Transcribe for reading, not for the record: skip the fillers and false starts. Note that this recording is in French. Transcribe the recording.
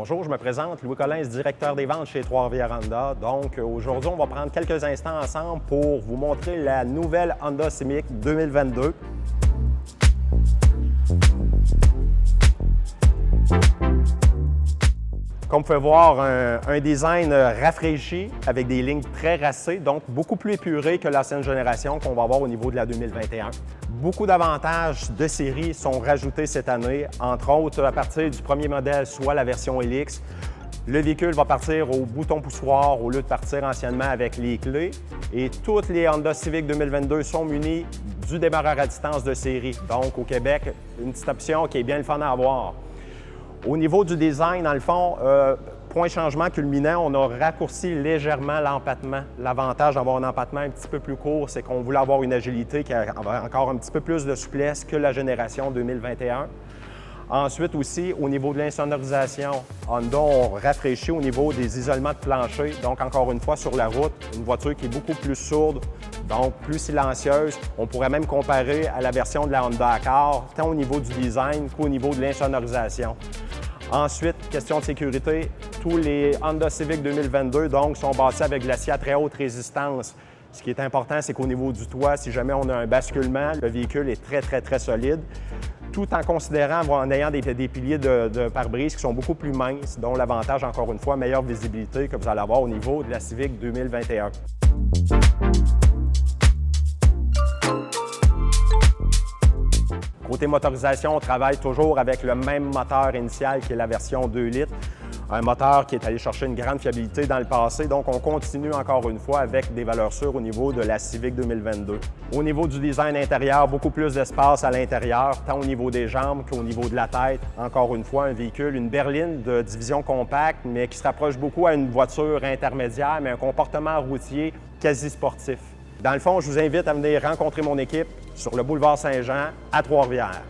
Bonjour, je me présente, Louis Collins, directeur des ventes chez Trois-Rivières Honda. Donc, aujourd'hui, on va prendre quelques instants ensemble pour vous montrer la nouvelle Honda Civic 2022. Comme vous pouvez voir, un design rafraîchi avec des lignes très racées, donc beaucoup plus épurées que l'ancienne génération qu'on va avoir au niveau de la 2021. Beaucoup d'avantages de série sont rajoutés cette année, entre autres à partir du premier modèle, soit la version Helix. Le véhicule va partir au bouton poussoir au lieu de partir anciennement avec les clés. Et toutes les Honda Civic 2022 sont munies du démarreur à distance de série. Donc au Québec, une petite option qui est bien le fun à avoir. Au niveau du design, dans le fond, point changement culminant, on a raccourci légèrement l'empattement. L'avantage d'avoir un empattement un petit peu plus court, c'est qu'on voulait avoir une agilité qui a encore un petit peu plus de souplesse que la génération 2021. Ensuite aussi, au niveau de l'insonorisation, Honda a rafraîchi au niveau des isolements de plancher. Donc encore une fois, sur la route, une voiture qui est beaucoup plus sourde, donc plus silencieuse. On pourrait même comparer à la version de la Honda Accord, tant au niveau du design qu'au niveau de l'insonorisation. Ensuite, question de sécurité, tous les Honda Civic 2022 donc, sont bâtis avec de l'acier à très haute résistance. Ce qui est important, c'est qu'au niveau du toit, si jamais on a un basculement, le véhicule est très solide, tout en considérant, en ayant des piliers de pare-brise qui sont beaucoup plus minces, dont l'avantage, encore une fois, meilleure visibilité que vous allez avoir au niveau de la Civic 2021. Côté motorisation, on travaille toujours avec le même moteur initial qui est la version 2 litres. Un moteur qui est allé chercher une grande fiabilité dans le passé, donc on continue encore une fois avec des valeurs sûres au niveau de la Civic 2022. Au niveau du design intérieur, beaucoup plus d'espace à l'intérieur, tant au niveau des jambes qu'au niveau de la tête. Encore une fois, un véhicule, une berline de division compacte, mais qui se rapproche beaucoup à une voiture intermédiaire, mais un comportement routier quasi sportif. Dans le fond, je vous invite à venir rencontrer mon équipe sur le boulevard Saint-Jean à Trois-Rivières.